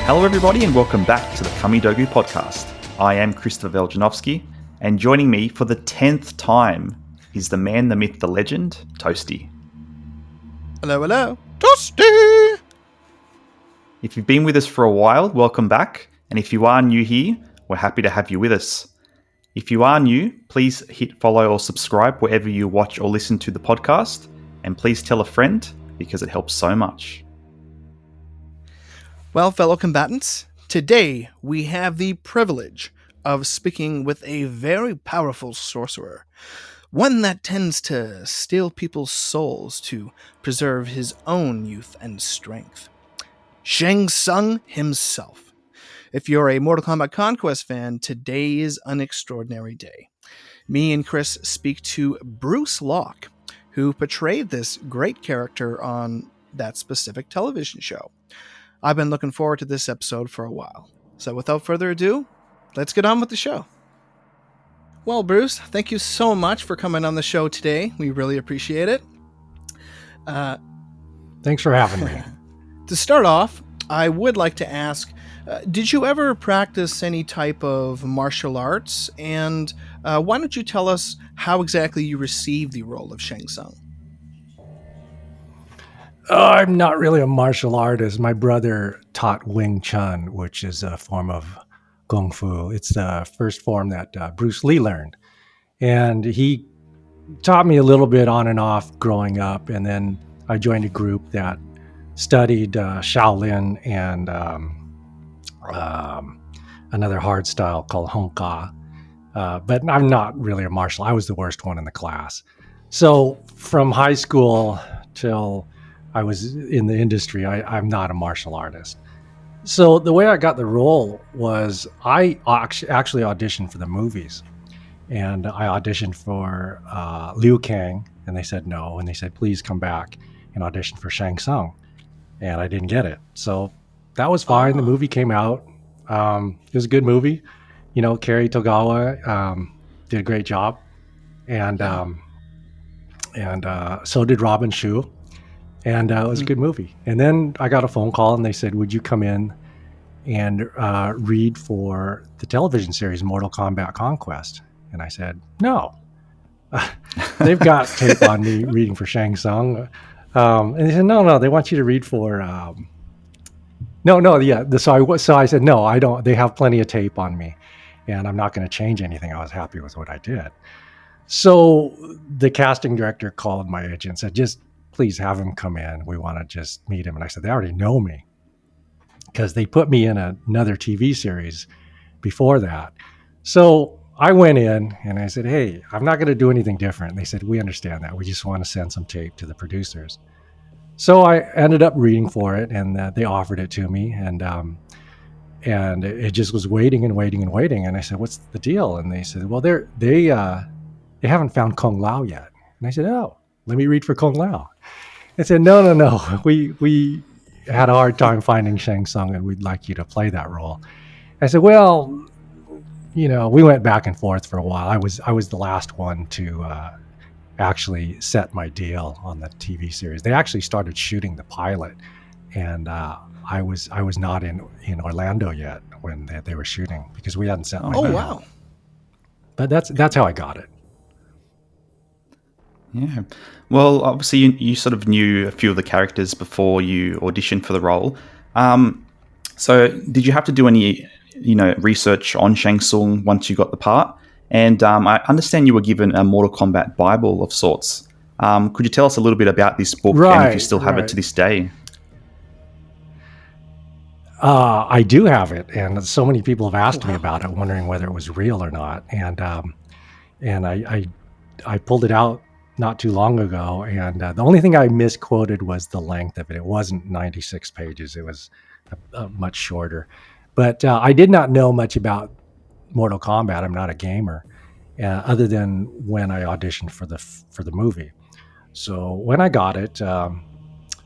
Hello everybody and welcome back to the Kamidogu podcast. I am Christopher Veljanovsky, and joining me for the 10th time is the man, the myth, the legend, Toasty. Hello, hello. Toasty! If you've been with us for a while, welcome back. And if you are new here, we're happy to have you with us. If you are new, please hit follow or subscribe wherever you watch or listen to the podcast. And please tell a friend because it helps so much. Well, fellow combatants, today we have the privilege of speaking with a very powerful sorcerer, one that tends to steal people's souls to preserve his own youth and strength. Shang Tsung himself. If you're a Mortal Kombat Conquest fan, today is an extraordinary day. Me and Chris speak to Bruce Locke, who portrayed this great character on that specific television show. I've been looking forward to this episode for a while. So without further ado, let's get on with the show. Well, Bruce, thank you so much for coming on the show today. We really appreciate it. Thanks for having me. To start off, I would like to ask, did you ever practice any type of martial arts? And why don't you tell us how exactly you received the role of Shang Tsung? I'm not really a martial artist. My brother taught Wing Chun, which is a form of Kung Fu. It's the first form that Bruce Lee learned. And he taught me a little bit on and off growing up. And then I joined a group that studied Shaolin and another hard style called Hong Ka. But I'm not really a martial. I was the worst one in the class. So from high school till I was in the industry, I'm not a martial artist. So the way I got the role was I actually auditioned for the movies. And I auditioned for Liu Kang, and they said no. And they said, please come back and audition for Shang Tsung. And I didn't get it. So that was fine. The movie came out. It was a good movie. You know, Cary Togawa did a great job. And so did Robin Shu. And it was a good movie. And then I got a phone call and they said, would you come in and read for the television series Mortal Kombat Conquest? And I said, no. They've got tape on me reading for Shang Tsung. And they said, no, they want you to read for... So I said, no, I don't. They have plenty of tape on me. And I'm not going to change anything. I was happy with what I did. So the casting director called my agent and said, just please have him come in. We want to just meet him. And I said, they already know me because they put me in another TV series before that. So I went in and I said, hey, I'm not going to do anything different. And they said, we understand that. We just want to send some tape to the producers. So I ended up reading for it and they offered it to me. And it just was waiting and waiting and waiting. And I said, what's the deal? And they said, well, they haven't found Kung Lao yet. And I said, oh, let me read for Kung Lao. I said, no. We had a hard time finding Shang Tsung and we'd like you to play that role. I said, well, you know, we went back and forth for a while. I was the last one to actually set my deal on the TV series. They actually started shooting the pilot and I was not in Orlando yet when they were shooting because we hadn't sent my deal. Oh, wow. But that's how I got it. Yeah. Well, obviously you sort of knew a few of the characters before you auditioned for the role. So did you have to do any, research on Shang Tsung once you got the part? And I understand you were given a Mortal Kombat Bible of sorts. Could you tell us a little bit about this book and if you still have it to this day? I do have it, and so many people have asked me about it, wondering whether it was real or not. And I pulled it out not too long ago, and the only thing I misquoted was the length of it. It wasn't 96 pages. It was much shorter. But I did not know much about Mortal Kombat. I'm not a gamer, other than when I auditioned for the movie. So when I got it, I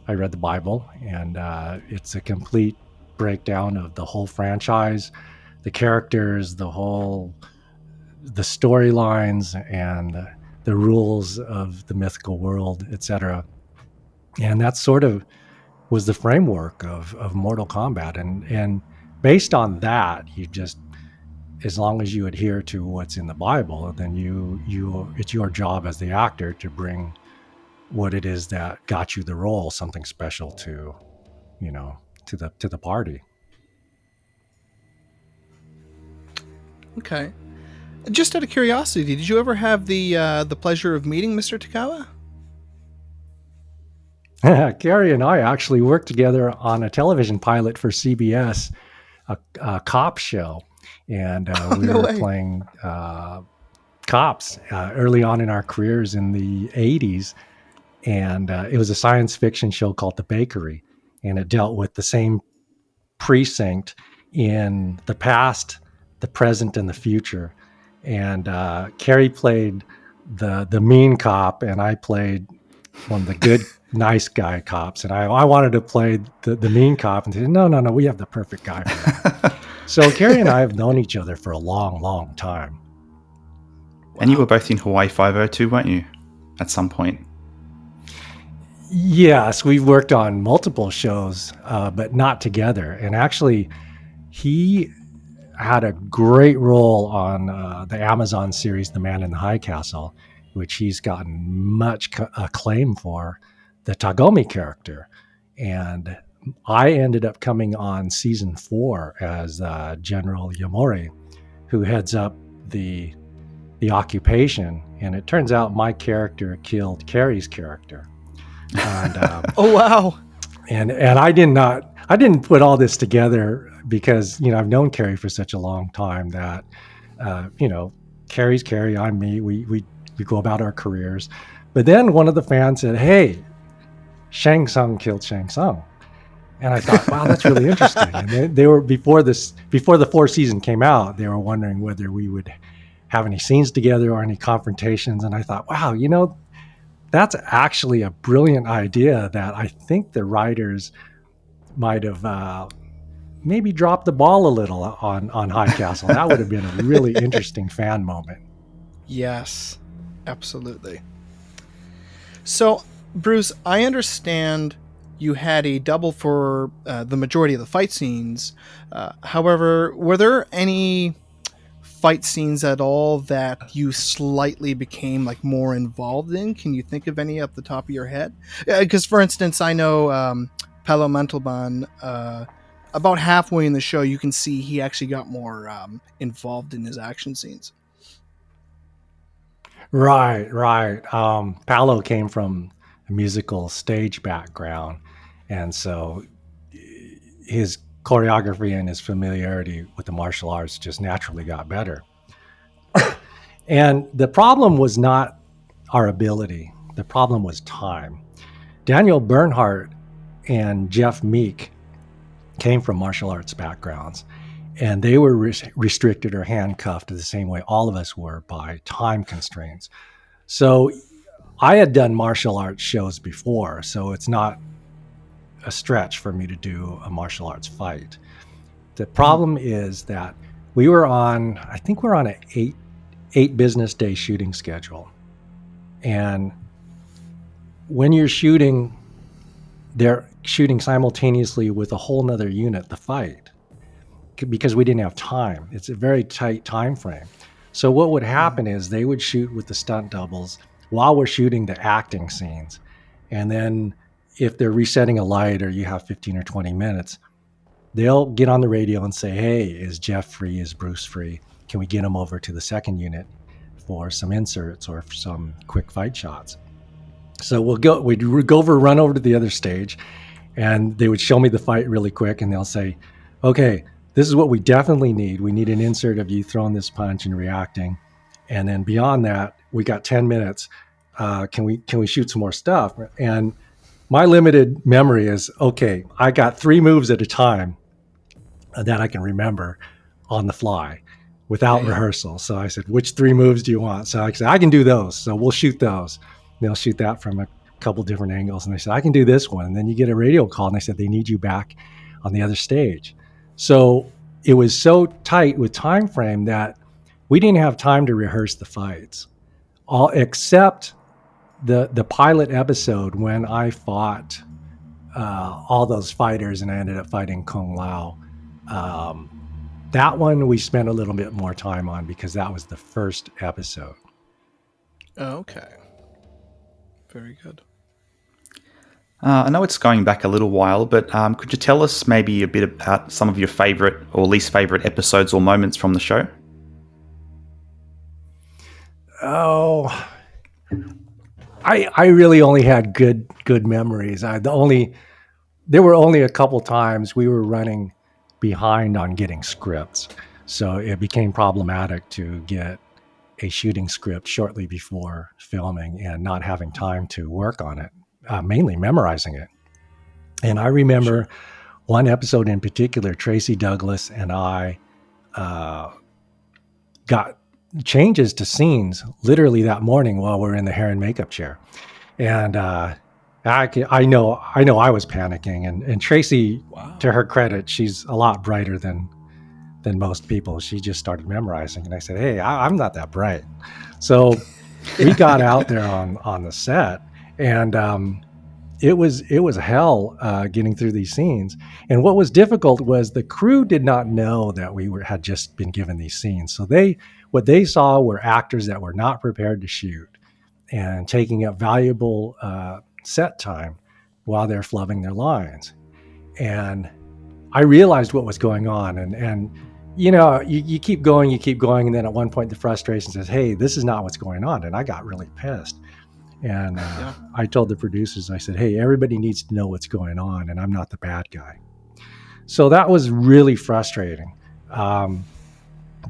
read the Bible, and it's a complete breakdown of the whole franchise, the characters, the storylines, and the rules of the mythical world, etc. And that sort of was the framework of Mortal Kombat. And based on that, you just, as long as you adhere to what's in the Bible, then it's your job as the actor to bring what it is that got you the role, something special to, to the party. Okay. Just out of curiosity, did you ever have the pleasure of meeting Mr. Takawa? Carrie and I actually worked together on a television pilot for CBS, a cop show, and we No were way. playing cops early on in our careers in the 80s. And it was a science fiction show called The Bakery, and it dealt with the same precinct in the past, the present, and the future. And Carrie played the mean cop, and I played one of the good, nice guy cops. And I wanted to play the mean cop, and they said, no, we have the perfect guy for that. So Carrie and I have known each other for a long, long time. And you were both in Hawaii 502, weren't you? At some point. Yes, we've worked on multiple shows, but not together. And actually, he had a great role on the Amazon series, The Man in the High Castle, which he's gotten much acclaim for, the Tagomi character. And I ended up coming on season 4 as General Yamori, who heads up the occupation. And it turns out my character killed Carrie's character. And, Oh wow! And I didn't put all this together because I've known Carrie for such a long time that Carrie's Carrie, I'm me. We go about our careers. But then one of the fans said, "Hey, Shang Tsung killed Shang Tsung," and I thought, "Wow, that's really interesting." And they were before the 4th season came out, they were wondering whether we would have any scenes together or any confrontations. And I thought, wow, that's actually a brilliant idea that I think the writers might have maybe dropped the ball a little on High Castle. That would have been a really interesting fan moment. Yes, absolutely. So, Bruce, I understand you had a double for the majority of the fight scenes. However, were there any fight scenes at all that you slightly became like more involved in? Can you think of any off the top of your head? Because, for instance, I know Palo Mantelban, about halfway in the show, you can see he actually got more involved in his action scenes. Right. Paolo came from a musical stage background, and so his choreography and his familiarity with the martial arts just naturally got better. And the problem was not our ability. The problem was time. Daniel Bernhardt and Jeff Meek came from martial arts backgrounds, and they were restricted or handcuffed the same way all of us were by time constraints. So I had done martial arts shows before, so it's not a stretch for me to do a martial arts fight. The problem is that I think we're on an eight business day shooting schedule. And when you're shooting, they're shooting simultaneously with a whole nother unit, the fight, because we didn't have time. It's a very tight time frame. So what would happen is they would shoot with the stunt doubles while we're shooting the acting scenes. And then if they're resetting a light or you have 15 or 20 minutes, they'll get on the radio and say, "Hey, is Jeff free? Is Bruce free? Can we get him over to the second unit for some inserts or for some quick fight shots?" So we'd run over to the other stage, and they would show me the fight really quick, and they'll say, "Okay, this is what we definitely need. We need an insert of you throwing this punch and reacting. And then beyond that, we got 10 minutes. Can we shoot some more stuff?" And my limited memory is, okay, I got 3 moves at a time that I can remember on the fly without rehearsal. So I said, "Which 3 moves do you want?" So I said, "I can do those. So we'll shoot those." And they'll shoot that from a couple different angles. And they said, "I can do this one." And then you get a radio call, and they said, "They need you back on the other stage." So it was so tight with time frame that we didn't have time to rehearse the fights, all except the pilot episode when I fought all those fighters and I ended up fighting Kung Lao. That one we spent a little bit more time on because that was the first episode. Okay. Very good. I know it's going back a little while, but could you tell us maybe a bit about some of your favourite or least favourite episodes or moments from the show? Oh, I really only had good memories. There were only a couple times we were running behind on getting scripts, so it became problematic to get a shooting script shortly before filming and not having time to work on it, mainly memorizing it. And I remember one episode in particular, Tracy Douglas and I got changes to scenes literally that morning while we're in the hair and makeup chair. And I know I was panicking, and Tracy, to her credit, she's a lot brighter than most people. She just started memorizing, and I said, "Hey, I'm not that bright." So we got out there on the set, and it was hell getting through these scenes. And what was difficult was the crew did not know that had just been given these scenes. So what they saw were actors that were not prepared to shoot and taking up valuable set time while they're flubbing their lines. And I realized what was going on, and you keep going, and then at one point the frustration says, "Hey, this is not what's going on," and I got really pissed. And I told the producers, I said, "Hey, everybody needs to know what's going on, and I'm not the bad guy." So that was really frustrating.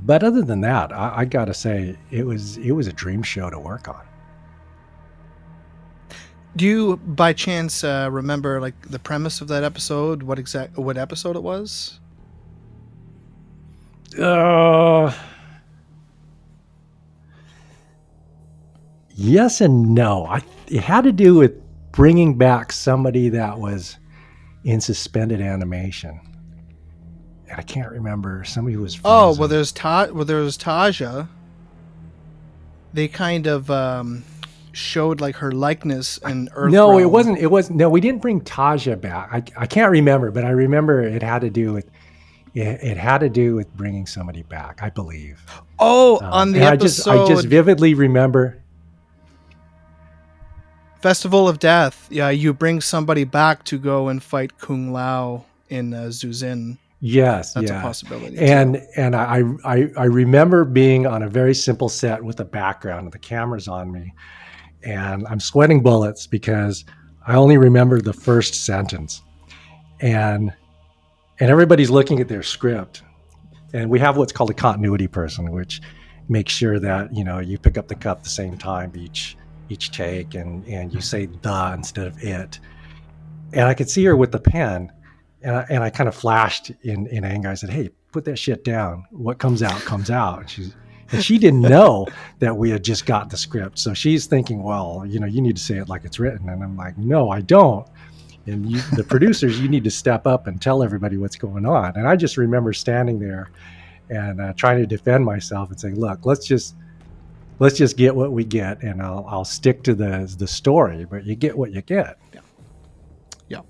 But other than that, I got to say, it was a dream show to work on. Do you, by chance, remember like the premise of that episode? What episode it was? Yes and no. It had to do with bringing back somebody that was in suspended animation. And I can't remember, somebody who was frozen. Oh, well, there's Taja. They kind of showed like her likeness in Earth. No, Realm. it wasn't. No, we didn't bring Taja back. I can't remember, but I remember it had to do with bringing somebody back, I believe. Oh, on the episode. I just vividly remember Festival of Death. Yeah, you bring somebody back to go and fight Kung Lao in Zuzin. Yes, that's a possibility. And I remember being on a very simple set with a background, and the camera's on me, and I'm sweating bullets because I only remember the first sentence, and everybody's looking at their script, and we have what's called a continuity person, which makes sure that you pick up the cup at the same time each take, and you say "the" instead of "it." And I could see her with the pen. And I kind of flashed in anger. I said, "Hey, put that shit down. What comes out, comes out." And she didn't know that we had just got the script. So she's thinking, well, you need to say it like it's written. And I'm like, no, I don't. And the producers, you need to step up and tell everybody what's going on. And I just remember standing there and trying to defend myself and saying, look, let's just get what we get, and I'll stick to the story, but you get what you get. Yeah.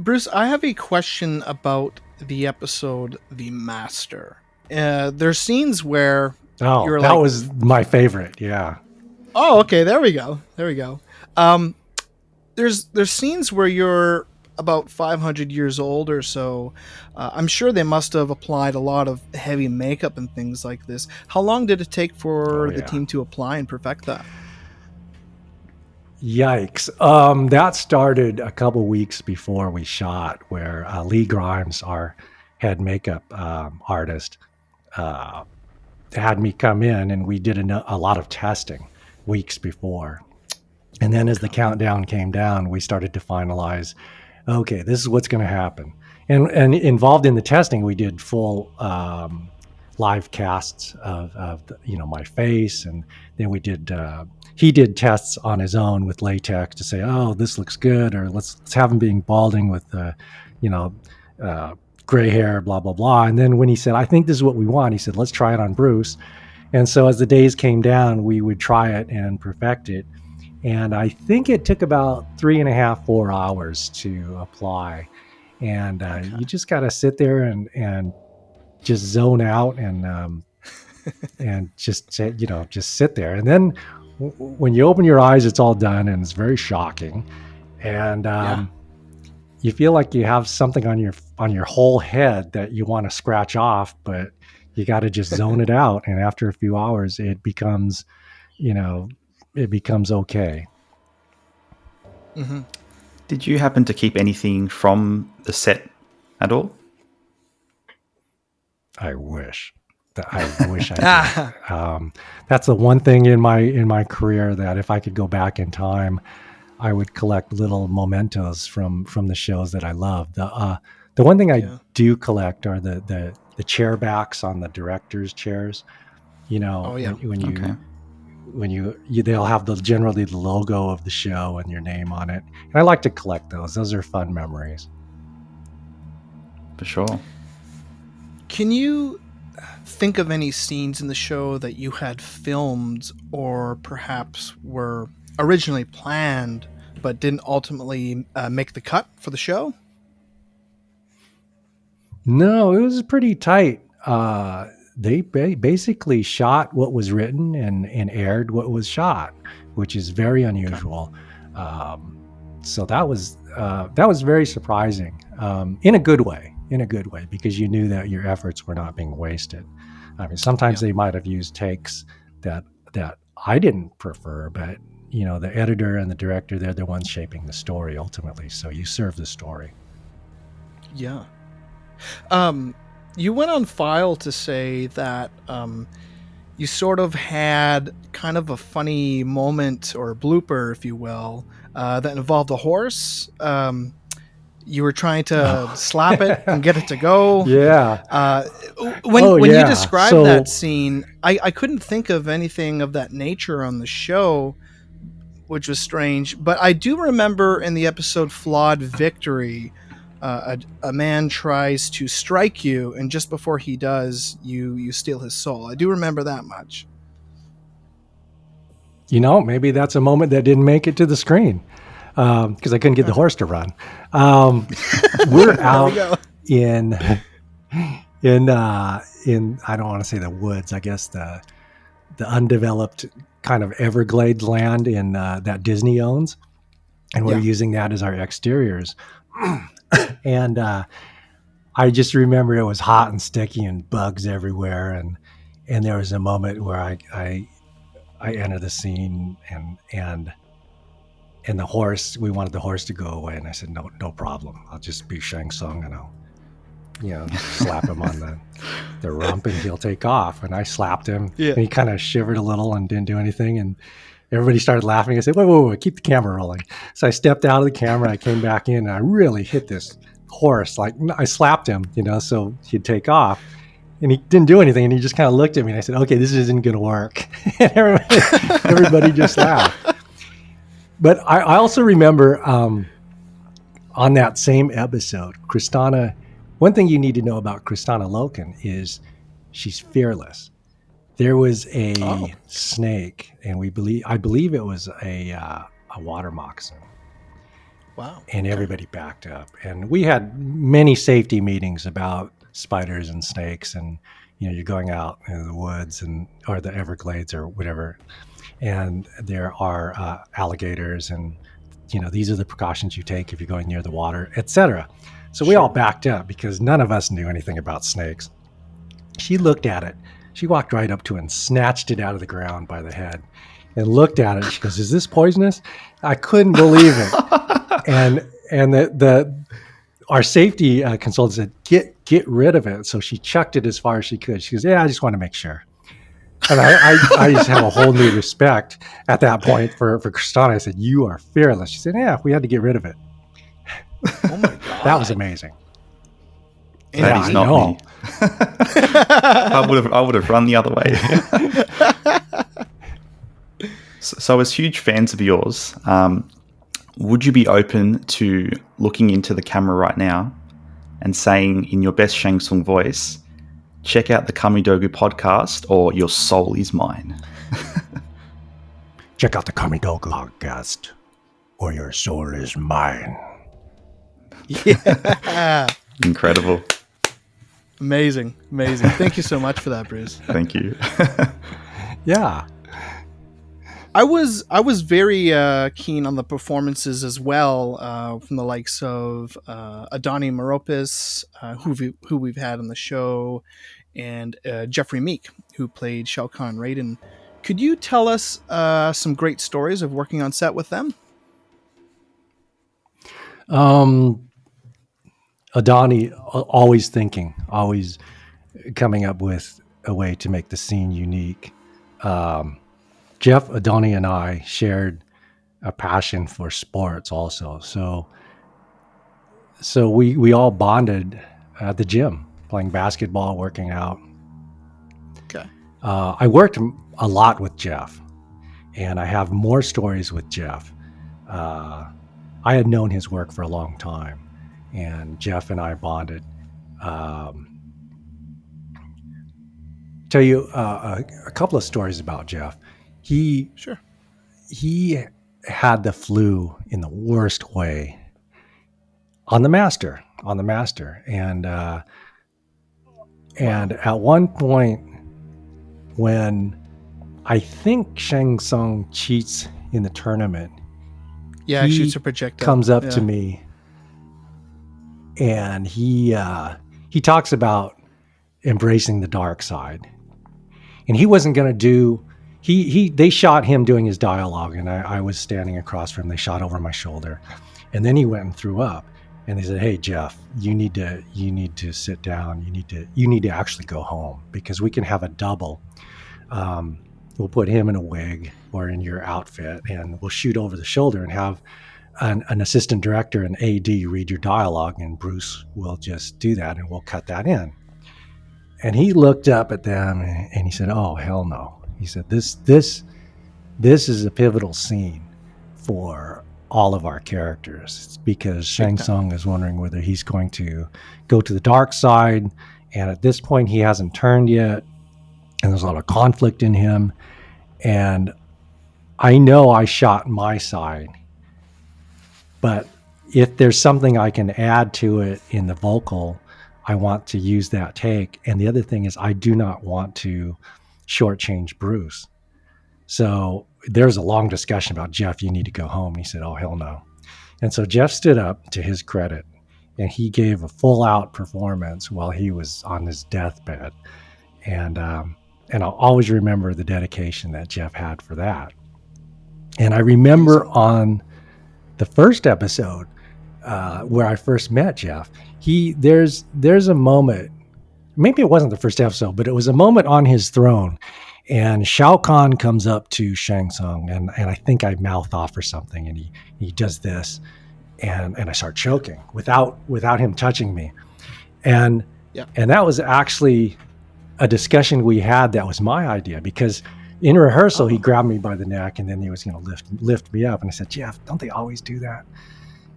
Bruce, I have a question about the episode The Master. There's scenes where you're that was my favorite, yeah. Oh, okay, there we go. There's scenes where you're about 500 years old or so. I'm sure they must have applied a lot of heavy makeup and things like this. How long did it take for the team to apply and perfect that? Yikes. That started a couple weeks before we shot, where Lee Grimes, our head makeup artist, had me come in, and we did a lot of testing weeks before. And then as the countdown came down, we started to finalize, okay, this is what's going to happen. And involved in the testing, we did full live casts of my face, and then we did he did tests on his own with latex to say, oh, this looks good, or let's have him being balding with gray hair, blah blah blah. And then when he said, I think this is what we want, he said, let's try it on Bruce. And so as the days came down, we would try it and perfect it. And I think it took about 3.5-4 hours to apply. and you just got to sit there and just zone out and just say, just sit there. And then when you open your eyes, it's all done, and it's very shocking. And you feel like you have something on your whole head that you want to scratch off, but you got to just zone it out. And after a few hours, it becomes okay. Mm-hmm. Did you happen to keep anything from the set at all? I wish I did. That's the one thing in my career that if I could go back in time, I would collect little mementos from the shows that I love. The one thing I do collect are the chair backs on the director's chairs. When you they'll have generally the logo of the show and your name on it. And I like to collect those. Those are fun memories. For sure. Can you think of any scenes in the show that you had filmed or perhaps were originally planned but didn't ultimately make the cut for the show? No, it was pretty tight. They basically shot what was written and aired what was shot, which is very unusual. Okay. So that was very surprising, in a good way, because you knew that your efforts were not being wasted. I mean, sometimes they might have used takes that I didn't prefer, but the editor and the director, they're the ones shaping the story ultimately. So you serve the story. Yeah. You went on file to say that you sort of had kind of a funny moment or a blooper, if you will, that involved a horse. You were trying to slap it and get it to go. Yeah. When you described that scene, I couldn't think of anything of that nature on the show, which was strange. But I do remember in the episode Flawed Victory, a man tries to strike you, and just before he does, you steal his soul. I do remember that much. Maybe that's a moment that didn't make it to the screen because I couldn't get the horse to run. We're out in I don't want to say the woods, I guess the undeveloped kind of Everglades land in that Disney owns, and we're using that as our exteriors. And I just remember it was hot and sticky and bugs everywhere, and there was a moment where I entered the scene and the horse, we wanted the horse to go away, and I said no problem, I'll just be Shang Tsung and I'll slap him on the rump and he'll take off. And I slapped him and he kind of shivered a little and didn't do anything, and everybody started laughing. I said, wait, keep the camera rolling. So I stepped out of the camera, I came back in, and I really hit this horse. Like, I slapped him, so he'd take off. And he didn't do anything, and he just kind of looked at me, and I said, okay, this isn't going to work. And everybody just laughed. But I also remember on that same episode, Kristana, one thing you need to know about Kristana Loken is she's fearless. There was a snake, and I believe it was a water moccasin. Wow. And everybody backed up. And we had many safety meetings about spiders and snakes, and you're going out in the woods or the Everglades or whatever, and there are alligators, and these are the precautions you take if you're going near the water, etc. So we all backed up because none of us knew anything about snakes. She looked at it. She walked right up to it and snatched it out of the ground by the head and looked at it. She goes, "Is this poisonous?" I couldn't believe it. and our safety consultant said, get rid of it. So she chucked it as far as she could. She goes, "Yeah, I just want to make sure." And I just have a whole new respect at that point for Kristana. I said, "You are fearless." She said, "Yeah, we had to get rid of it." Oh my God. That was amazing. That is not me. I would have run the other way. So as huge fans of yours, would you be open to looking into the camera right now and saying in your best Shang Tsung voice, "Check out the Kamidogu podcast," or "Your soul is mine"? Check out the Kamidogu podcast, or your soul is mine. Yeah. Incredible. Amazing. Thank you so much for that, Bruce. Thank you. Yeah. I was very keen on the performances as well, from the likes of Adani Meropis, who we've had on the show, and Jeffrey Meek, who played Shao Kahn Raiden. Could you tell us some great stories of working on set with them? Adani always thinking, always coming up with a way to make the scene unique. Jeff, Adani, and I shared a passion for sports also. So we all bonded at the gym, playing basketball, working out. Okay. I worked a lot with Jeff, and I have more stories with Jeff. I had known his work for a long time, and Jeff and I bonded. Tell you a couple of stories about Jeff. Sure. He had the flu in the worst way on the master, and at one point when I think Shang Tsung cheats in the tournament, Yeah, shoots a projectile. Comes up to me, and he talks about embracing the dark side, and he wasn't going to do. They shot him doing his dialogue, and I was standing across from him. They shot over my shoulder, and then he went and threw up. And they said, "Hey Jeff, you need to sit down. You need to actually go home, because we can have a double. We'll put him in a wig or in your outfit, and we'll shoot over the shoulder and have an assistant director and AD read your dialogue, and Bruce will just do that, and we'll cut that in." And he looked up at them and he said, "Oh, hell no." He said, this is a pivotal scene for all of our characters. It's because Shang Tsung is wondering whether he's going to go to the dark side. And at this point, he hasn't turned yet. And there's a lot of conflict in him. And I know I shot my side, but if there's something I can add to it in the vocal, I want to use that take. And the other thing is, I do not want to shortchange Bruce. So there's a long discussion about, "Jeff, you need to go home." And he said, "Oh, hell no." And so Jeff stood up, to his credit, and he gave a full out performance while he was on his deathbed. And I'll always remember the dedication that Jeff had for that. And I remember on the first episode where I first met Jeff, there's a moment, maybe it wasn't the first episode, but it was a moment on his throne, and Shao Kahn comes up to Shang Tsung, and I think I mouth off or something, and he does this, and I start choking without him touching me. And that was actually a discussion we had that was my idea, because in rehearsal, he grabbed me by the neck, and then he was going to lift me up. And I said, "Jeff, don't they always do that?"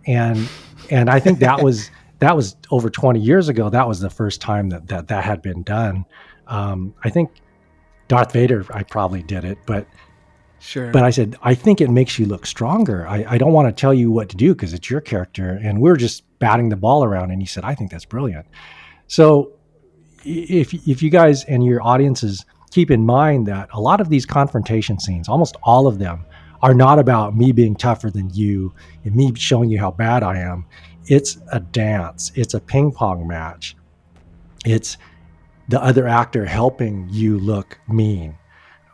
And I think that was over 20 years ago. That was the first time that had been done. I think Darth Vader, I probably did it, but sure. But I said, "I think it makes you look stronger. I don't want to tell you what to do because it's your character." And we're just batting the ball around. And he said, "I think that's brilliant." So if you guys and your audiences keep in mind that a lot of these confrontation scenes, almost all of them, are not about me being tougher than you and me showing you how bad I am. It's a dance. It's a ping pong match. It's the other actor helping you look mean,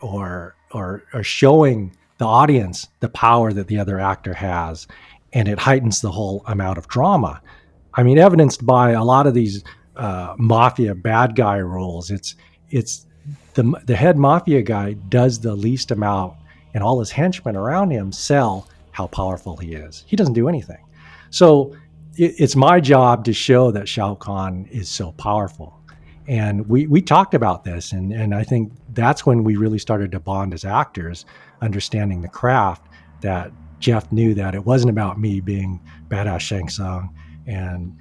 or showing the audience the power that the other actor has, and it heightens the whole amount of drama. I mean, evidenced by a lot of these mafia bad guy roles. It's the head mafia guy does the least amount, and all his henchmen around him sell how powerful he is. He doesn't do anything. So it's my job to show that Shao Kahn is so powerful. And we talked about this, and I think that's when we really started to bond as actors, understanding the craft, that Jeff knew that it wasn't about me being badass Shang Tsung and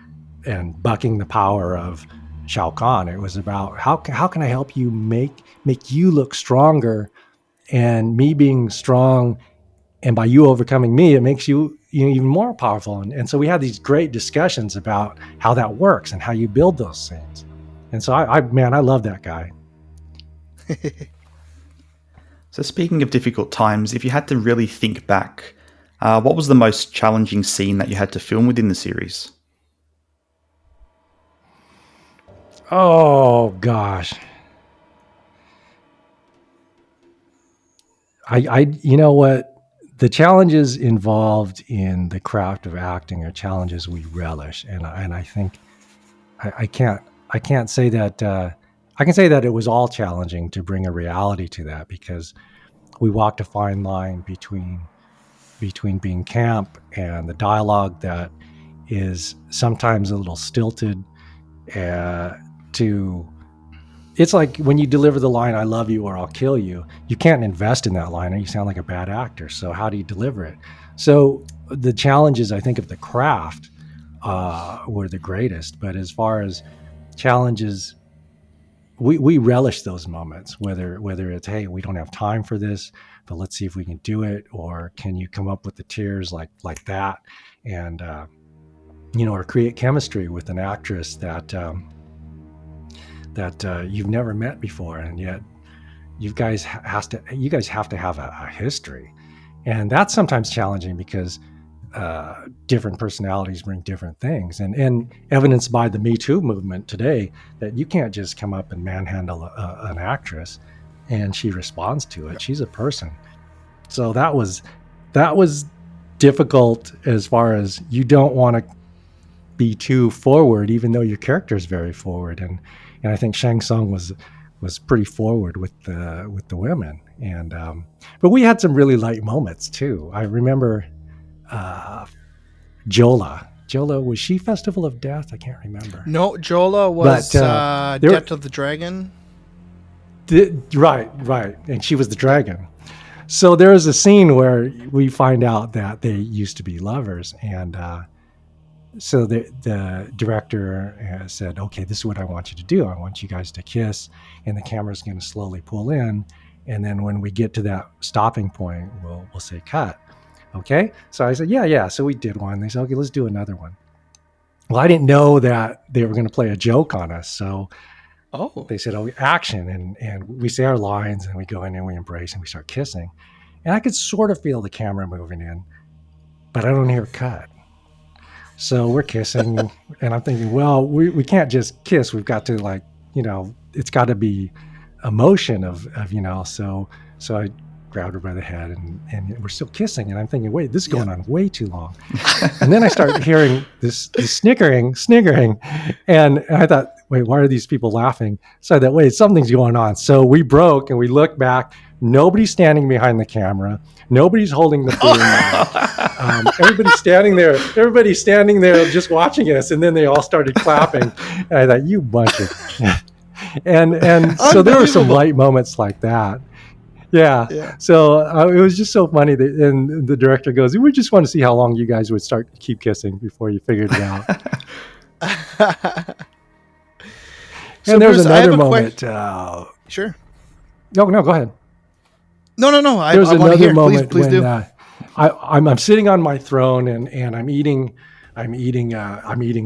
bucking the power of Shao Kahn. It was about how can I help you make you look stronger, and me being strong, and by you overcoming me, it makes you even more powerful. And so we had these great discussions about how that works and how you build those scenes. And so I love that guy. So speaking of difficult times, if you had to really think back, what was the most challenging scene that you had to film within the series? Oh gosh. You know what? The challenges involved in the craft of acting are challenges we relish, and I think I can't say that I can say that it was all challenging to bring a reality to that, because we walked a fine line between being camp and the dialogue that is sometimes a little stilted. To It's like when you deliver the line, "I love you" or "I'll kill you," you can't invest in that line or you sound like a bad actor. So how do you deliver it? So the challenges, I think, of the craft were the greatest. But as far as challenges, we relish those moments, whether it's, "Hey, we don't have time for this, but let's see if we can do it," or "Can you come up with the tears like that?" And or create chemistry with an actress that you've never met before, and yet you guys have to have a history. And that's sometimes challenging because different personalities bring different things, and evidenced by the Me Too movement today, that you can't just come up and manhandle an actress and she responds to it. She's a person. So that was difficult, as far as you don't want to be too forward, even though your character is very forward. And I think Shang Tsung was pretty forward with the women. And but we had some really light moments too. I remember Jola, was she Festival of Death? I can't remember. No, Jola was Death of the Dragon. Right, and she was the dragon. So there is a scene where we find out that they used to be lovers, and so the director said, "Okay, this is what I want you to do. I want you guys to kiss, and the camera's going to slowly pull in, and then when we get to that stopping point, we'll say cut." Okay, so I said, yeah. So we did one. They said, "Okay, let's do another one." Well, I didn't know that they were going to play a joke on us, so they said, "Oh, action," and we say our lines, and we go in and we embrace and we start kissing, and I could sort of feel the camera moving in, but I don't hear cut. So we're kissing, and I'm thinking, well, we can't just kiss. We've got to, it's got to be a motion of so I grabbed her by the head, and we're still kissing, and I'm thinking, wait, this is going on way too long. And then I started hearing this sniggering, and I thought, wait, why are these people laughing? So I thought, wait, something's going on. So we broke, and we looked back. Nobody's standing behind the camera. Nobody's holding the boom. Everybody's standing there just watching us, and then they all started clapping. And I thought, you bunch of and so there were some light moments like that. Yeah. So it was just so funny and the director goes, "We just want to see how long you guys would keep kissing before you figured it out." So and there's Bruce, another moment. Sure. No, go ahead. No. There's I want to another hear. moment Please when do. I'm sitting on my throne and I'm eating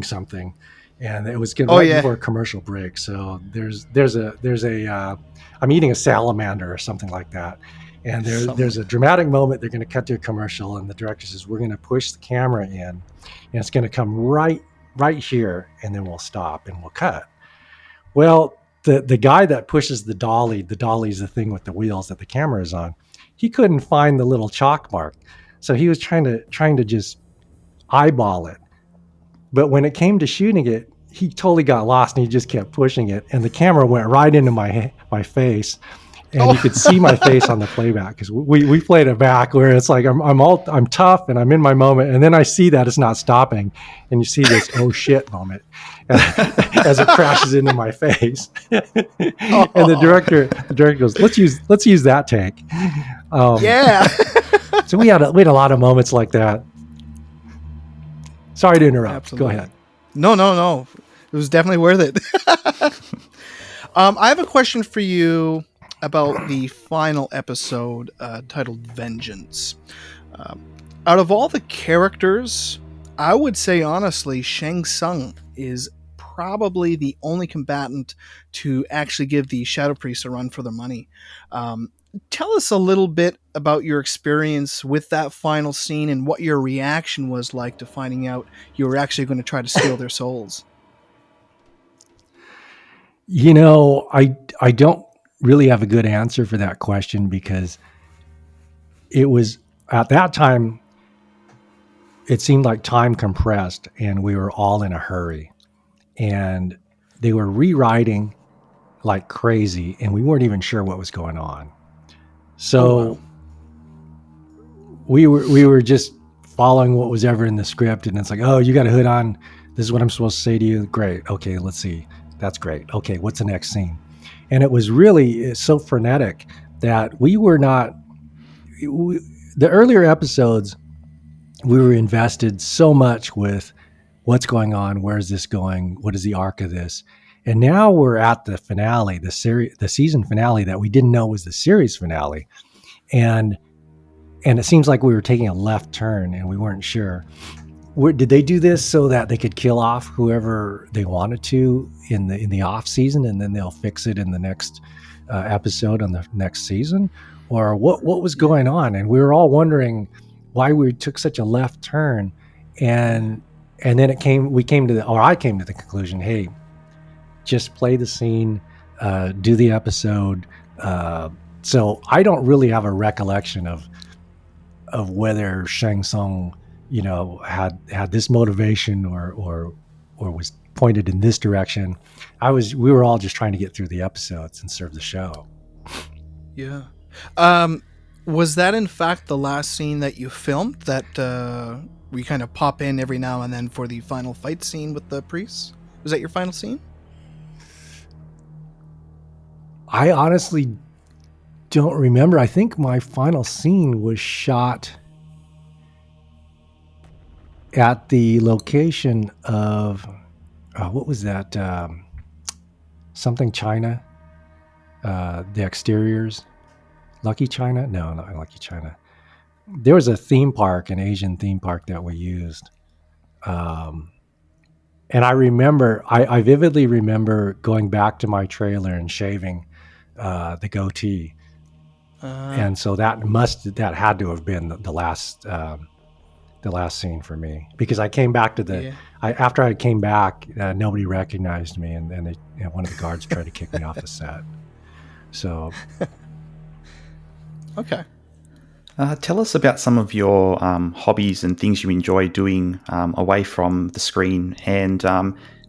something, and it was getting before a commercial break. So there's a I'm eating a salamander or something like that, and there's a dramatic moment. They're going to cut to a commercial, and the director says, "We're going to push the camera in, and it's going to come right here, and then we'll stop and we'll cut." Well, the guy that pushes the dolly's the thing with the wheels that the camera is on. He couldn't find the little chalk mark, so he was trying to just eyeball it. But when it came to shooting it, he totally got lost, and he just kept pushing it, and the camera went right into my face, and you could see my face on the playback, because we played it back where it's like I'm tough and I'm in my moment, and then I see that it's not stopping, and you see this oh shit moment as it crashes into my face, and the director goes, let's use that take. So we had a lot of moments like that. Sorry to interrupt. Absolutely. Go ahead. No. It was definitely worth it. I have a question for you about the final episode titled Vengeance. Out of all the characters, I would say honestly, Shang Tsung is probably the only combatant to actually give the Shadow Priest a run for their money. Um, Tell us a little bit about your experience with that final scene and what your reaction was like to finding out you were actually going to try to steal their souls. I don't really have a good answer for that question because it was at that time, it seemed like time compressed and we were all in a hurry and they were rewriting like crazy and we weren't even sure what was going on. Oh wow! So we were just following what was ever in the script, and it's like, oh, you got a hood on. This is what I'm supposed to say to you. Great. Okay, let's see. That's great. Okay, what's the next scene? And it was really so frenetic that we were not. The earlier episodes, we were invested so much with what's going on, where's this going, what is the arc of this, and now we're at the finale, the season finale that we didn't know was the series finale, and it seems like we were taking a left turn and we weren't sure. Did they do this so that they could kill off whoever they wanted to in the off season, and then they'll fix it in the next episode on the next season, or what was going on? And we were all wondering why we took such a left turn, and then I came to the conclusion, hey, just play the scene, do the episode. So I don't really have a recollection of whether Shang Tsung, had this motivation or was pointed in this direction. We were all just trying to get through the episodes and serve the show. Yeah. Was that in fact the last scene that you filmed? That we kind of pop in every now and then for the final fight scene with the priests? Was that your final scene? I honestly don't remember. I think my final scene was shot at the location of what was that? Something China. The exteriors. Lucky China? No, not Lucky China. There was a theme park, an Asian theme park that we used. And I vividly remember going back to my trailer and shaving the goatee. And so that had to have been the last scene for me, because I came back to after I came back, nobody recognized me, and then one of the guards tried to kick me off the set. So, okay. Tell us about some of your hobbies and things you enjoy doing away from the screen. And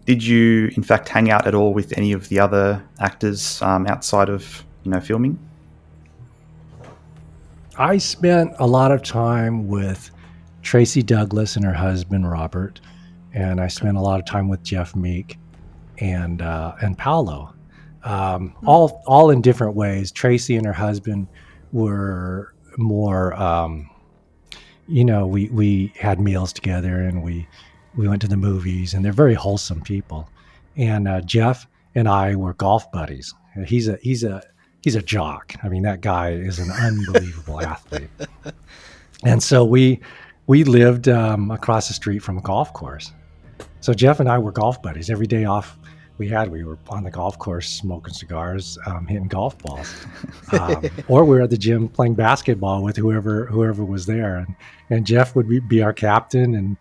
did you, in fact, hang out at all with any of the other actors outside of filming? I spent a lot of time with Tracy Douglas and her husband Robert, and I spent a lot of time with Jeff Meek and Paolo, all in different ways. Tracy and her husband were more, we had meals together and we went to the movies, and they're very wholesome people. And Jeff and I were golf buddies. He's a jock. I mean, that guy is an unbelievable athlete. And so we lived across the street from a golf course. So Jeff and I were golf buddies. Every day off we were on the golf course smoking cigars, hitting golf balls, or we were at the gym playing basketball with whoever was there. And Jeff would be our captain,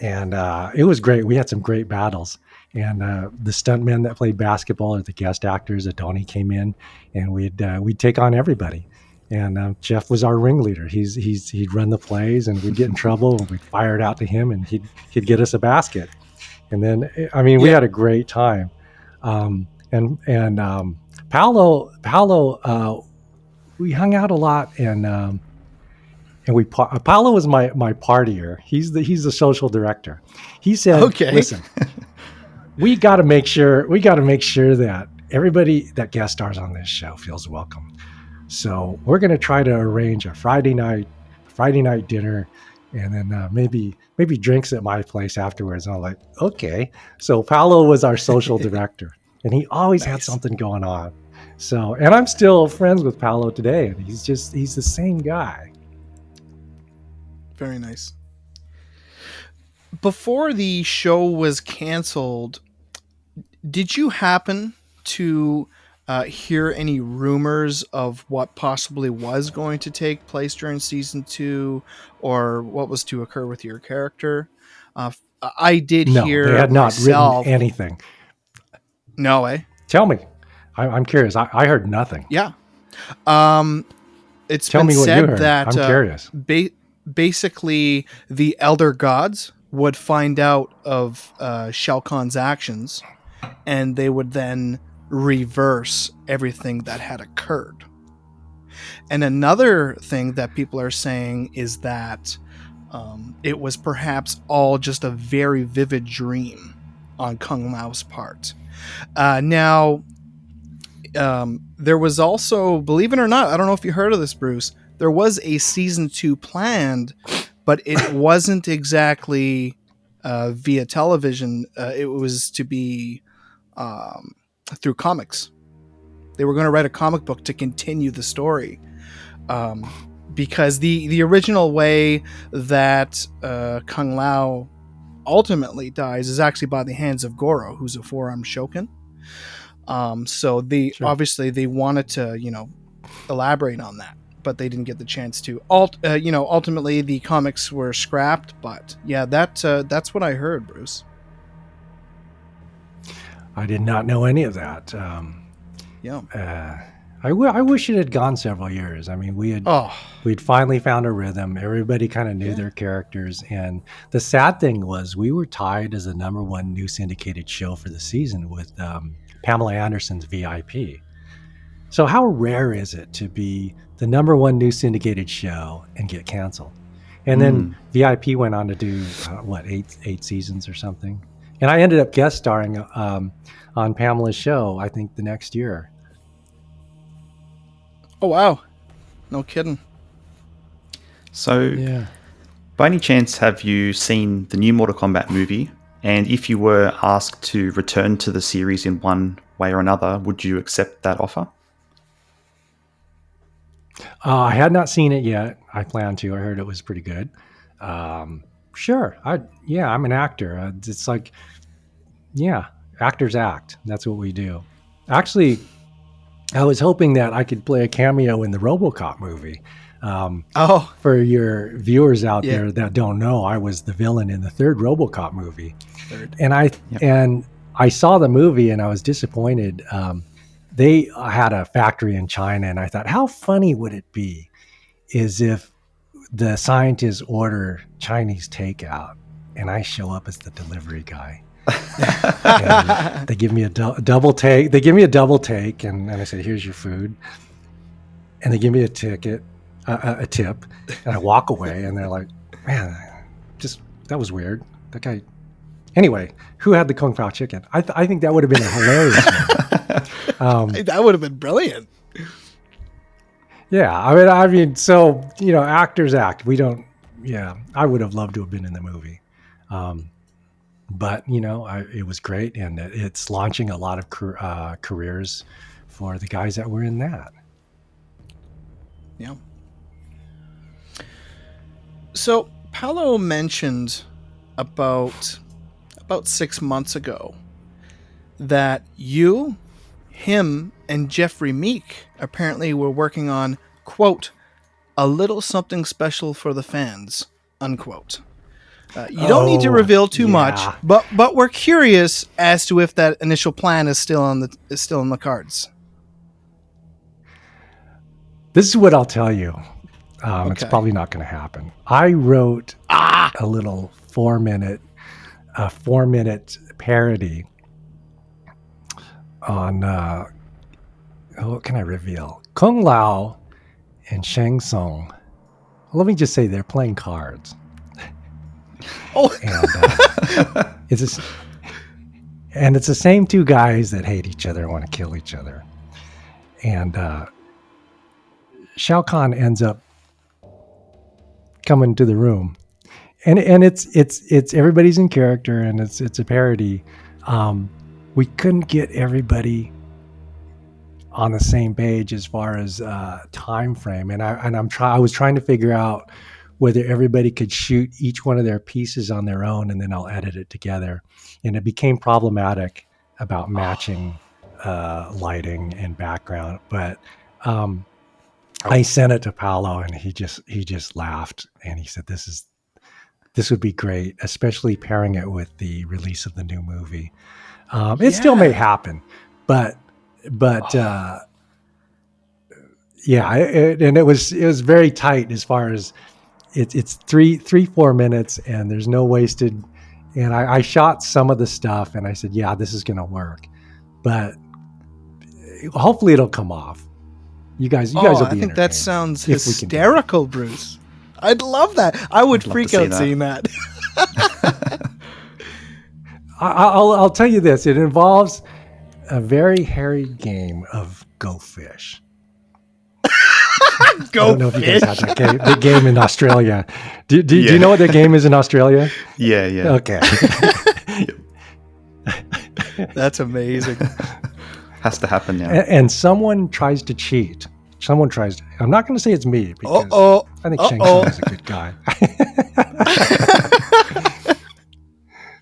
and it was great. We had some great battles. And the stuntmen that played basketball, or the guest actors, Adoni came in, and we'd take on everybody. And Jeff was our ringleader. He'd run the plays, and we'd get in trouble, and we'd fire it out to him, and he'd get us a basket. And then, we had a great time. Paolo, we hung out a lot, and Paolo was my partier. He's the social director. He said, Okay. Listen, we got to make sure that everybody that guest stars on this show feels welcome. So we're going to try to arrange a Friday night dinner, and then maybe drinks at my place afterwards. And I'm like, okay. So Paolo was our social director, and he always had something going on. So, and I'm still friends with Paolo today, and he's the same guy. Very nice. Before the show was canceled, did you happen to hear any rumors of what possibly was going to take place during season 2, or what was to occur with your character? I did No, they hear had not written myself. anything. No, eh? Tell me. I'm curious. I heard nothing. Yeah. It's Tell been me what you said heard. that I'm curious. basically the elder gods would find out of Shao Kahn's actions, and they would then reverse everything that had occurred. And another thing that people are saying is that it was perhaps all just a very vivid dream on Kung Lao's part. Now, there was also, believe it or not, I don't know if you heard of this, Bruce, there was a season 2 planned, but it wasn't exactly via television. It was to be through comics. They were going to write a comic book to continue the story, because the original way that Kung Lao ultimately dies is actually by the hands of Goro, who's a four-armed Shokin. So obviously they wanted to, elaborate on that, but they didn't get the chance to. Ultimately the comics were scrapped, but yeah, that's what I heard, Bruce. I did not know any of that. Yeah. I wish it had gone several years. I mean, we'd finally found a rhythm. Everybody kind of knew their characters, and the sad thing was we were tied as the number one new syndicated show for the season with Pamela Anderson's VIP. So how rare is it to be the number one new syndicated show and get canceled? And then VIP went on to do eight seasons or something. And I ended up guest starring on Pamela's show, I think the next year. Oh, wow. No kidding. So, by any chance, have you seen the new Mortal Kombat movie? And if you were asked to return to the series in one way or another, would you accept that offer? I had not seen it yet. I plan to. I heard it was pretty good. Sure. I'm an actor. It's like, actors act. That's what we do. Actually, I was hoping that I could play a cameo in the RoboCop movie. For your viewers out there that don't know, I was the villain in the third RoboCop movie. And I saw the movie and I was disappointed. They had a factory in China, and I thought, how funny would it be is if the scientists order Chinese takeout and I show up as the delivery guy. And they give me a double take. They give me a double take, and I said, "Here's your food." And they give me a ticket, a tip, and I walk away. And they're like, "Man, that was weird." That guy. Anyway, who had the Kung Pao chicken? I think that would have been a hilarious one. That would have been brilliant. Yeah, I mean, so actors act. We don't. Yeah, I would have loved to have been in the movie. But it was great, and it's launching a lot of careers for the guys that were in that. Yeah. So Paolo mentioned about 6 months ago that you, him, and Jeffrey Meek apparently were working on, quote, a little something special for the fans, unquote. You don't need to reveal too much, but we're curious as to if that initial plan is still on the cards. This is what I'll tell you. It's probably not going to happen. I wrote a little 4-minute parody on what can I reveal? Kung Lao and Shang Tsung. Let me just say they're playing cards. And it's the same two guys that hate each other and want to kill each other. And Shao Kahn ends up coming to the room, and it's everybody's in character, and it's a parody. We couldn't get everybody on the same page as far as time frame, and I was trying to figure out whether everybody could shoot each one of their pieces on their own, and then I'll edit it together. And it became problematic about matching lighting and background. But I sent it to Paolo, and he just laughed, and he said, this would be great, especially pairing it with the release of the new movie. It still may happen, but yeah, and it was very tight as far as it's 4 minutes, and there's no wasted. And I shot some of the stuff, and I said, yeah, this is going to work, but hopefully it'll come off. You guys will be I think that sounds hysterical, Bruce. I'd love that. I would freak out seeing that. I'll tell you this. It involves a very hairy game of Go Fish. I don't know if you guys had that game. The game in Australia. Do you know what the game is in Australia? Yeah. Okay. That's amazing. Has to happen now. And someone tries to cheat. I'm not going to say it's me, because I think Shang Tsung is a good guy.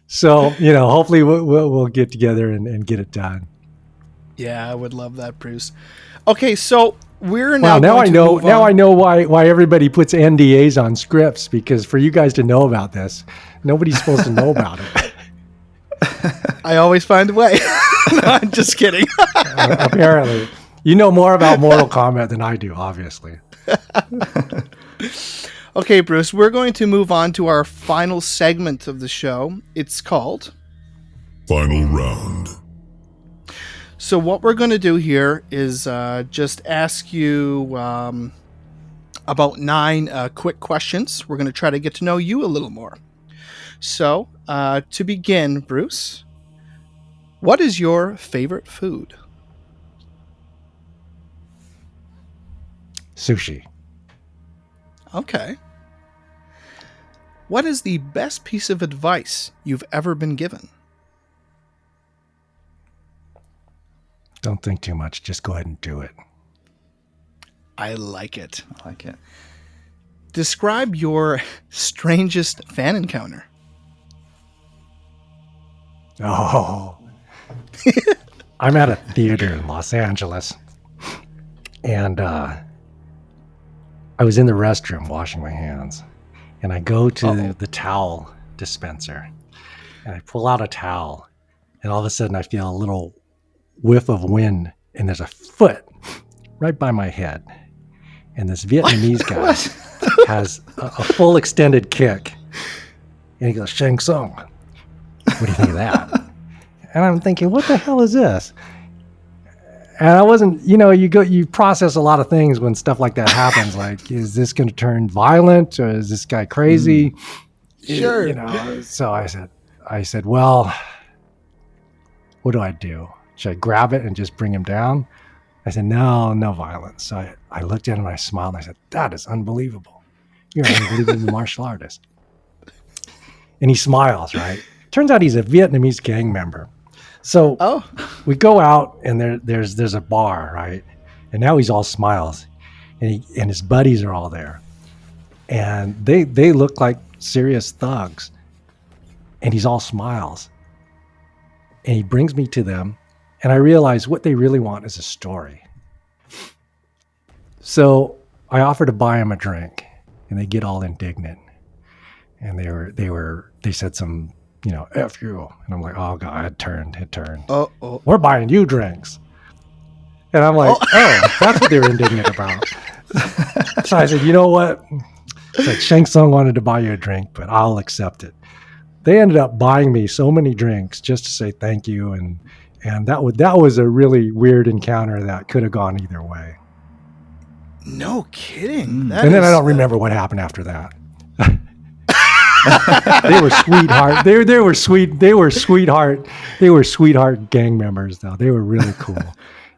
So, hopefully we'll get together and get it done. Yeah, I would love that, Bruce. Okay, so we're now. Now I know why everybody puts NDAs on scripts, because for you guys to know about this, nobody's supposed to know about it. I always find a way. No, I'm just kidding. Apparently. You know more about Mortal Kombat than I do, obviously. Okay, Bruce, we're going to move on to our final segment of the show. It's called Final Round. So what we're going to do here is just ask you about 9 quick questions. We're going to try to get to know you a little more. So to begin, Bruce, what is your favorite food? Sushi. Okay. What is the best piece of advice you've ever been given? Don't think too much. Just go ahead and do it. I like it. Describe your strangest fan encounter. Oh. I'm at a theater in Los Angeles, and I was in the restroom washing my hands, and I go to the towel dispenser, and I pull out a towel, and all of a sudden I feel a little whiff of wind, and there's a foot right by my head, and this Vietnamese guy has a full extended kick, and he goes, "Shang Tsung, what do you think of that?" And I'm thinking, what the hell is this? And I wasn't, you process a lot of things when stuff like that happens. Like, is this going to turn violent, or is this guy crazy? Sure. So I said, well, what do I do? Should I grab it and just bring him down? I said, no violence. So I looked at him and I smiled and I said, that is unbelievable. You're an unbelievable martial artist. And he smiles, right? Turns out he's a Vietnamese gang member. So we go out, and there's a bar, right? And now he's all smiles, and his buddies are all there, and they look like serious thugs, and he's all smiles, and he brings me to them, and I realize what they really want is a story. So I offer to buy him a drink, and they get all indignant, and they said some, F you. And I'm like, oh God, it turned. We're buying you drinks. And I'm like, that's what they were indignant about. So I said, you know what? It's like, Shang Tsung wanted to buy you a drink, but I'll accept it. They ended up buying me so many drinks just to say thank you. And that was a really weird encounter that could have gone either way. No kidding. And then I don't remember what happened after that. They were sweetheart. They were sweet. They were sweetheart. They were sweetheart gang members, though. They were really cool.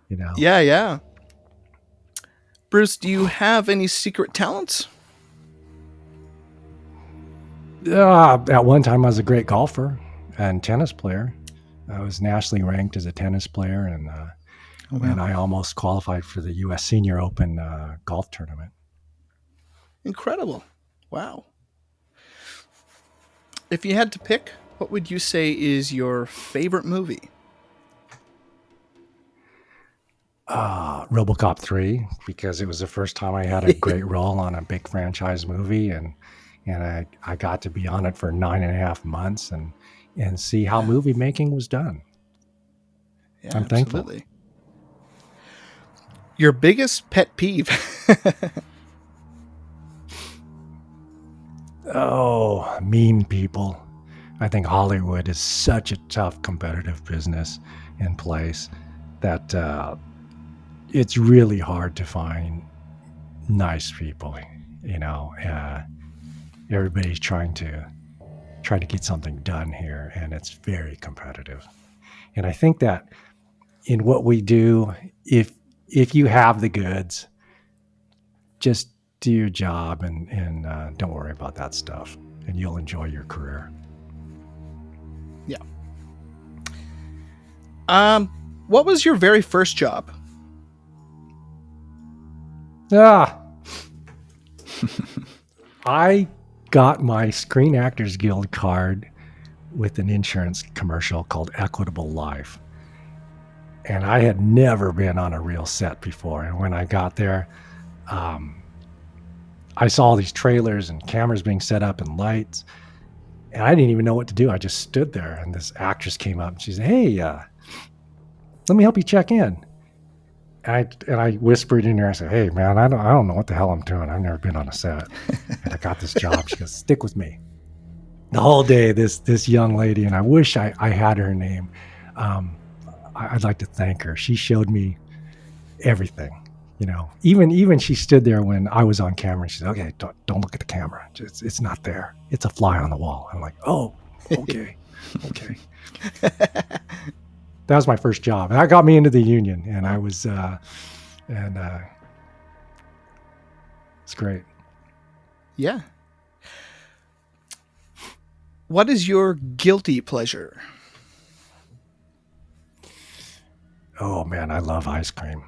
Yeah. Bruce, do you have any secret talents? At one time, I was a great golfer and tennis player. I was nationally ranked as a tennis player, and I almost qualified for the U.S. Senior Open golf tournament. Incredible. Wow. If you had to pick, what would you say is your favorite movie? RoboCop 3, because it was the first time I had a great role on a big franchise movie, and I got to be on it for 9.5 months and see how movie making was done. Yeah, I'm thankful. absolutely. Your biggest pet peeve? Oh, mean people. I think Hollywood is such a tough competitive business and place that it's really hard to find nice people. Everybody's trying to get something done here, and it's very competitive. And I think that in what we do, if you have the goods, just do your job and don't worry about that stuff, and you'll enjoy your career. Yeah. What was your very first job? I got my Screen Actors Guild card with an insurance commercial called Equitable Life. And I had never been on a real set before. And when I got there, I saw all these trailers and cameras being set up and lights. And I didn't even know what to do. I just stood there, and this actress came up and she said, "Hey, let me help you check in." And I whispered in there, I said, "Hey, man, I don't know what the hell I'm doing. I've never been on a set. And I got this job." She goes, "Stick with me." The whole day, this young lady, and I wish I had her name. I'd like to thank her. She showed me everything. Even she stood there when I was on camera. And she said, "Okay, don't look at the camera. It's not there. It's a fly on the wall." I'm like, "Oh, okay, okay." That was my first job, and that got me into the union. And I was, it's great. Yeah. What is your guilty pleasure? Oh man, I love ice cream.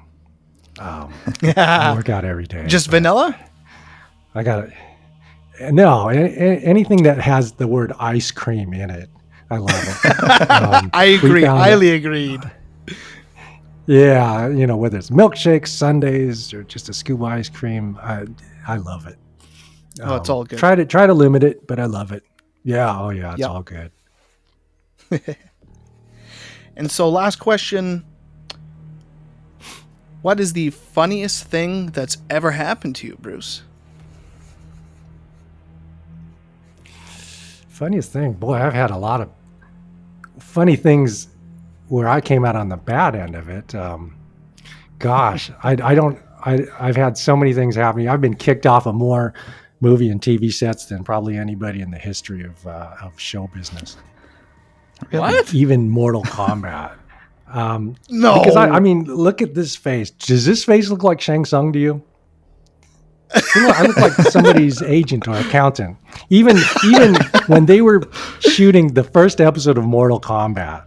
I work out every day. Just vanilla? I got it. No, anything that has the word ice cream in it, I love it. I agree. Highly agreed. Yeah, whether it's milkshakes, sundaes, or just a scoop of ice cream, I love it. Oh, it's all good. Try to limit it, but I love it. Yeah, oh yeah, it's all good. And so, last question. What is the funniest thing that's ever happened to you, Bruce? Funniest thing? Boy, I've had a lot of funny things where I came out on the bad end of it. I've had so many things happen. I've been kicked off of more movie and TV sets than probably anybody in the history of show business. What? Even Mortal Kombat. No. Because I mean, look at this face. Does this face look like Shang Tsung to you? I look like somebody's agent or accountant. Even when they were shooting the first episode of Mortal Kombat,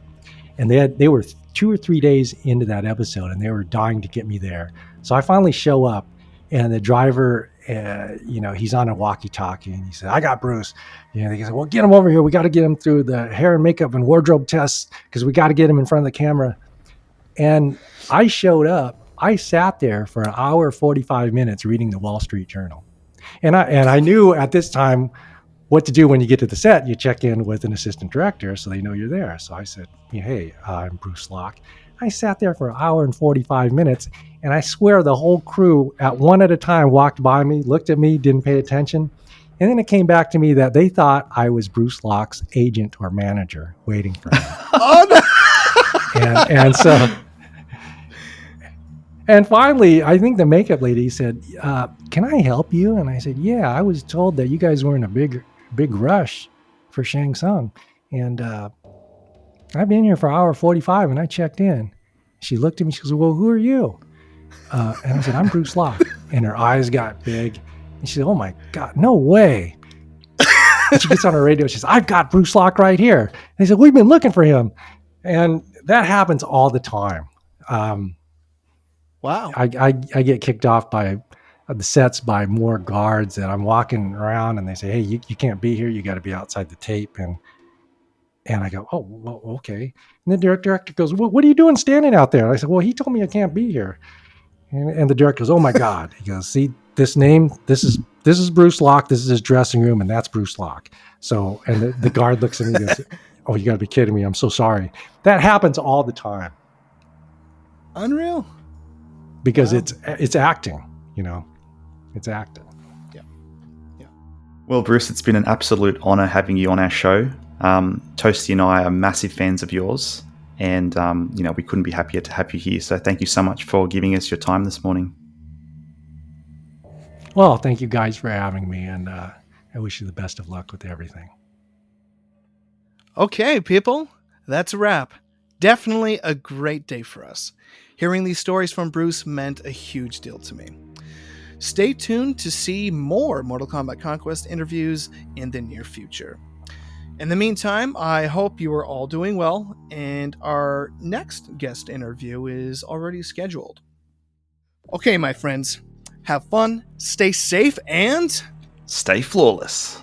and they were 2 or 3 days into that episode, and they were dying to get me there. So I finally show up, and the driver, he's on a walkie-talkie, and he said, "I got Bruce." They said, "Well, get him over here. We got to get him through the hair and makeup and wardrobe tests because we got to get him in front of the camera." And I showed up. I sat there for an hour, 45 minutes reading the Wall Street Journal. And I knew at this time what to do when you get to the set. You check in with an assistant director so they know you're there. So I said, "Hey, I'm Bruce Locke." I sat there for an hour and 45 minutes, and I swear the whole crew at one at a time walked by me, looked at me, didn't pay attention. And then it came back to me that they thought I was Bruce Locke's agent or manager waiting for him. Oh, no. And so... And finally, I think the makeup lady said, "Can I help you?" And I said, "Yeah, I was told that you guys were in a big rush for Shang Tsung. And I've been here for an hour 45 and I checked in." She looked at me, she goes, "Well, who are you?" And I said, "I'm Bruce Locke." And her eyes got big. And she said, "Oh my God, no way." And she gets on her radio, she says, "I've got Bruce Locke right here." And they said, "We've been looking for him." And that happens all the time. Wow. I get kicked off by the sets by more guards, and I'm walking around and they say, hey, you can't be here. You got to be outside the tape. And I go, oh, well, okay. And the director goes, well, what are you doing standing out there? And I said, well, he told me I can't be here. And the director goes, oh my God. He goes, see this name, this is Bruce Locke. This is his dressing room, and that's Bruce Locke. So, and the guard looks at me and goes, oh, you got to be kidding me. I'm so sorry. That happens all the time. Unreal. Because Wow. it's acting, it's acting. Well, Bruce, it's been an absolute honor having you on our show. Toasty and I are massive fans of yours, and we couldn't be happier to have you here. So thank you so much for giving us your time this morning. Well, thank you guys for having me, and I wish you the best of luck with everything. Okay, people, that's a wrap. Definitely a great day for us. Hearing these stories from Bruce meant a huge deal to me. Stay tuned to see more Mortal Kombat Conquest interviews in the near future. In the meantime, I hope you are all doing well, and our next guest interview is already scheduled. Okay, my friends, have fun, stay safe, and Stay flawless.